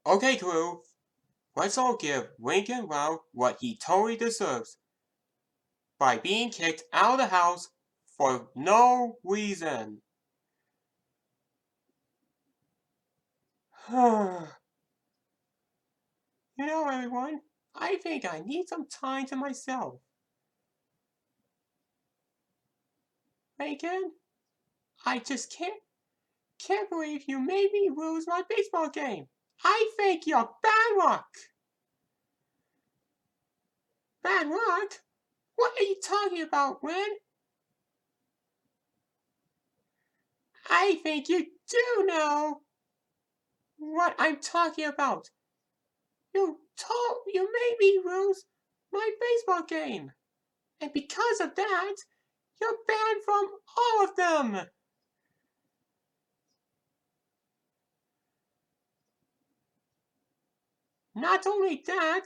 Okay, crew, let's all give Lincoln Wow what he totally deserves by being kicked out of the house for no reason. You know, everyone, I think I need some time to myself. Lincoln, I just can't believe you made me lose my baseball game. I think you're bad luck. Bad luck? What are you talking about, Win? I think you do know what I'm talking about. You made me lose my baseball game. And because of that, you're banned from all of them. Not only that,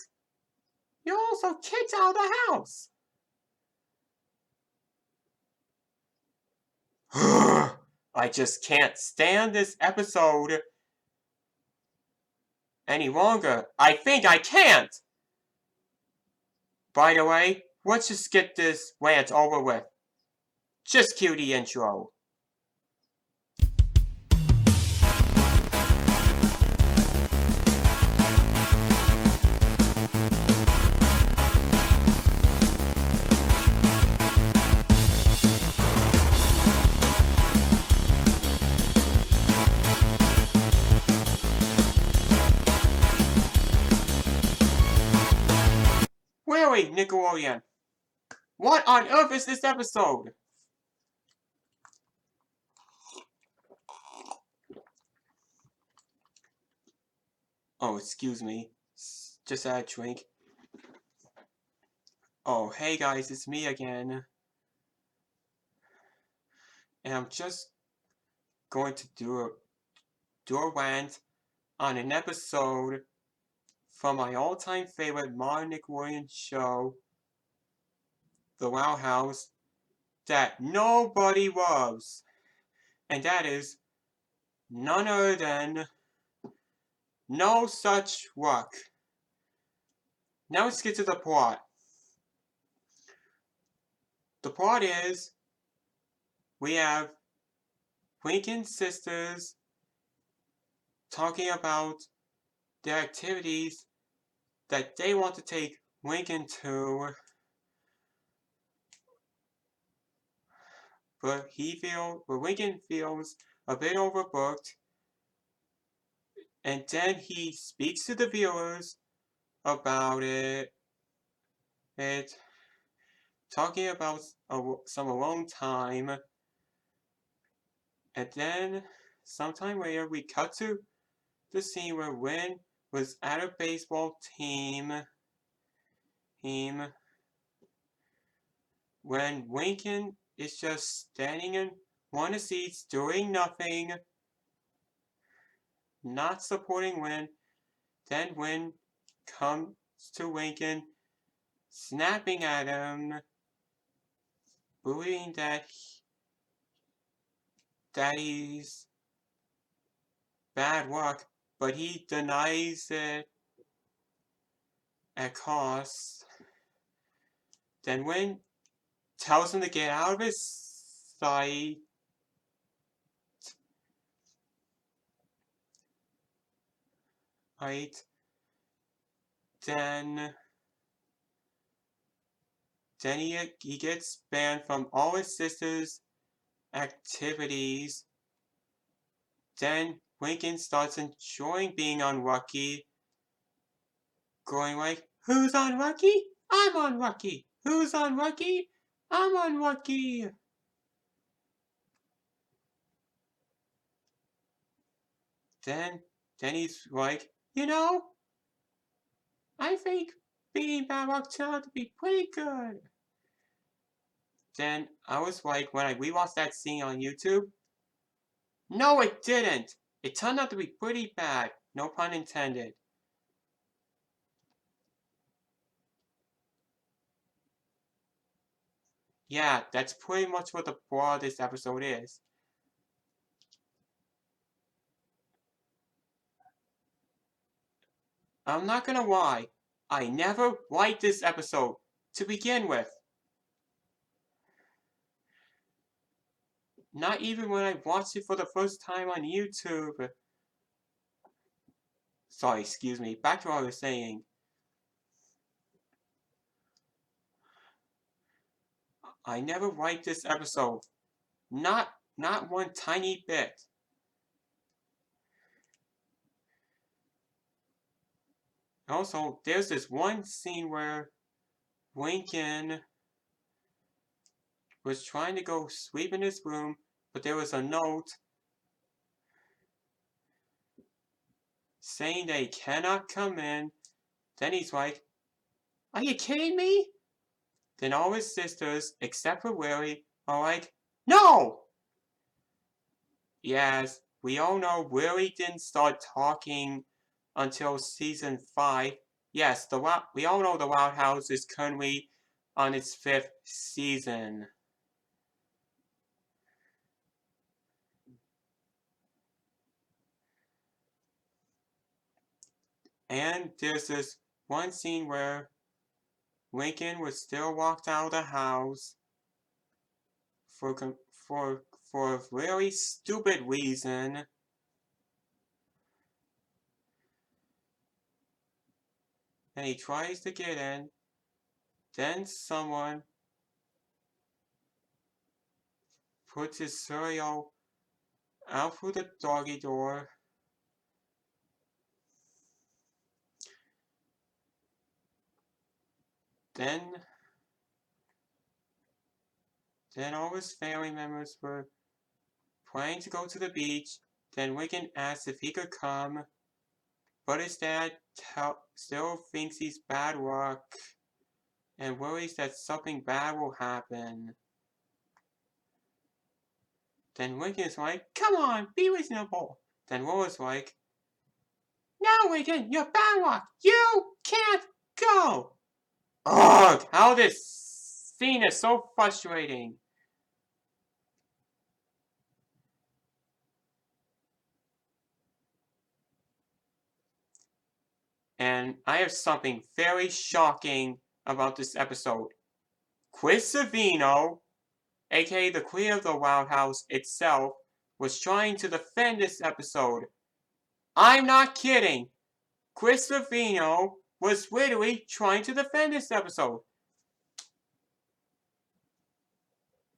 you're also kicked out of the house. I just can't stand this episode any longer. I think I can't. By the way, let's just get this rant over with. Just cue the intro. Really, Nickelodeon? What on earth is this episode? Oh, excuse me. Just had a drink. Oh, hey guys, it's me again. And I'm just going to do a rant on an episode from my all-time favorite modern Nickelodeon show, The Wow House, that nobody loves. And that is none other than No Such Luck. Now let's get to the plot. The plot is we have Lincoln's sisters talking about the activities that they want to take Lincoln to, but Lincoln feels a bit overbooked, and then he speaks to the viewers about it, talking about some alone time, and then sometime later we cut to the scene where Win was at a baseball team when Lincoln is just standing in one of the seats doing nothing, not supporting Win. Then Win comes to Lincoln, snapping at him, believing that he's bad luck, but he denies it at cost. Then Win tells him to get out of his sight. Right? Then he gets banned from all his sister's activities. Then Lincoln starts enjoying being unlucky, going like, "Who's unlucky? I'm unlucky. Who's unlucky? I'm unlucky." Then he's like, I think being bad luck turned out to be pretty good. Then I was like, when I rewatched that scene on YouTube, no, it didn't. It turned out to be pretty bad. No pun intended. Yeah, that's pretty much what the plot of this episode is. I'm not gonna lie, I never liked this episode to begin with. Not even when I watched it for the first time on YouTube. Sorry, excuse me. Back to what I was saying. I never liked this episode. Not one tiny bit. Also, there's this one scene where Lincoln was trying to go sleep in his room, but there was a note saying that he cannot come in. Then he's like, "Are you kidding me?" Then all his sisters, except for Willie, are like, "No!" Yes, we all know Willie didn't start talking until season 5. Yes, we all know the Wild House is currently on its 5th season. And there's this one scene where Lincoln was still walked out of the house for a really stupid reason. And he tries to get in. Then someone puts his cereal out through the doggy door. Then all his family members were planning to go to the beach. Then Lincoln asked if he could come, but his dad still thinks he's bad luck and worries that something bad will happen. Then Lincoln's like, "Come on, be reasonable." Then Laura's like, "No, Lincoln, you're bad luck. You can't go." Ugh, how this scene is so frustrating. And I have something very shocking about this episode. Chris Savino, aka the creator of the Wild House itself, was trying to defend this episode. I'm not kidding. Chris Savino was literally trying to defend this episode.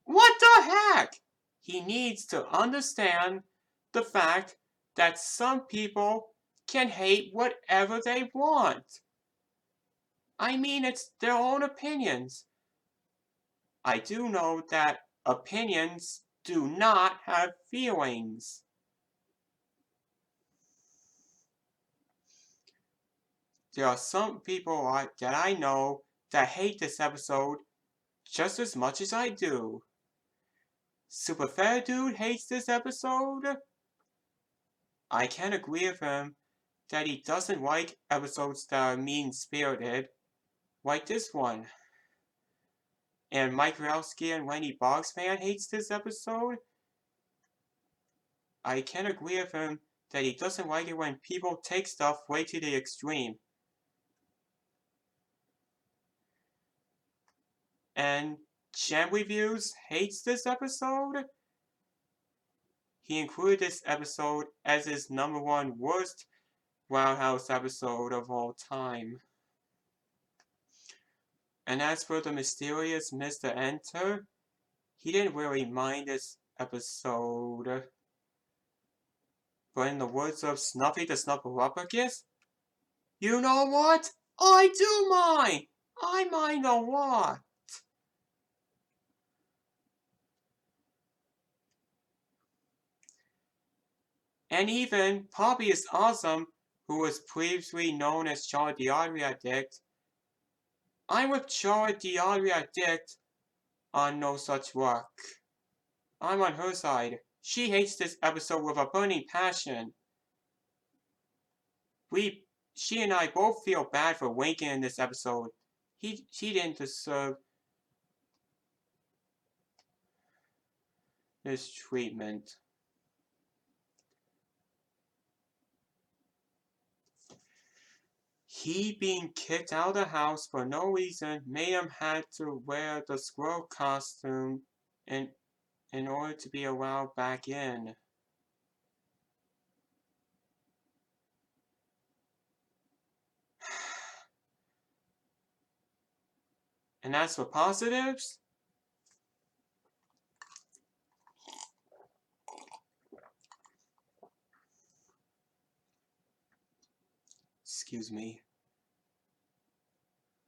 What the heck? He needs to understand the fact that some people can hate whatever they want. I mean, it's their own opinions. I do know that opinions do not have feelings. There are some people that I know that hate this episode just as much as I do. Super Fair Dude hates this episode. I can agree with him that he doesn't like episodes that are mean-spirited, like this one. And Mike Rowski and Wendy Boggs fan hates this episode. I can agree with him that he doesn't like it when people take stuff way to the extreme. And Champ Reviews hates this episode. He included this episode as his #1 worst Wild House episode of all time. And as for the mysterious Mr. Enter, he didn't really mind this episode. But in the words of Snuffy the Snuffleupagus, "You know what? I do mind! I mind a lot!" And even Poppy is Awesome, who was previously known as Charlotte the Artery Addict, I'm with Charlotte the Artery Addict on no such luck. I'm on her side. She hates this episode with a burning passion. She and I both feel bad for Lincoln in this episode. She didn't deserve this treatment. he being kicked out of the house for no reason made him had to wear the squirrel costume in order to be allowed back in. And as for positives, excuse me.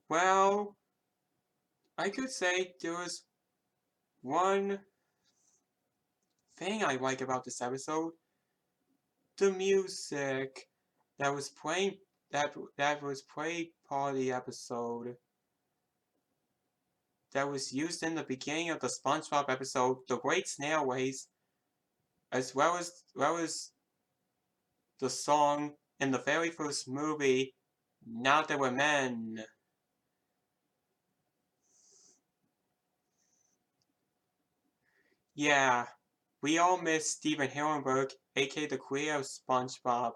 Well, I could say there was one thing I like about this episode. The music that was playing that was played part of the episode that was used in the beginning of the SpongeBob episode, The Great Snail Race, as well as the song in the very first movie, Now That We're Men. Yeah, we all miss Steven Hillenburg, aka the creator of SpongeBob.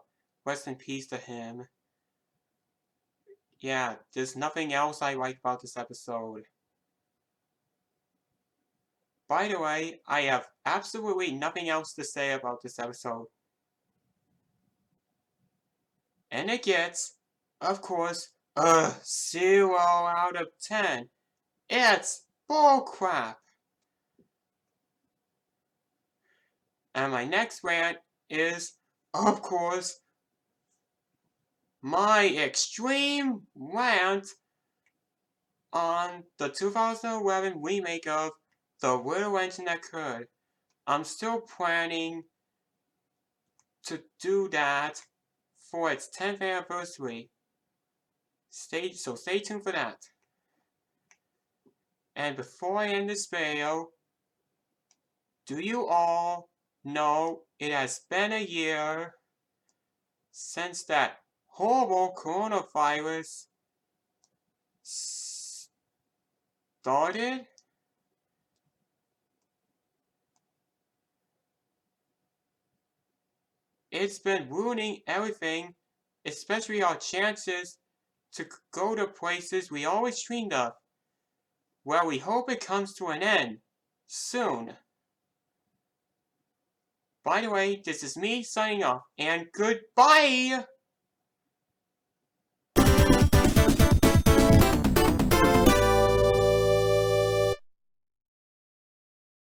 Rest in peace to him. Yeah, there's nothing else I like about this episode. By the way, I have absolutely nothing else to say about this episode. And it gets, of course, a 0 out of 10. It's bullcrap. And my next rant is, of course, my extreme rant on the 2011 remake of The Little Engine That Could. I'm still planning to do that for its 10th anniversary. Stay tuned for that. And before I end this video, do you all know it has been a year since that horrible coronavirus started? It's been ruining everything, especially our chances to go to places we always dreamed of. Well, we hope it comes to an end soon. By the way, this is me signing off, and goodbye!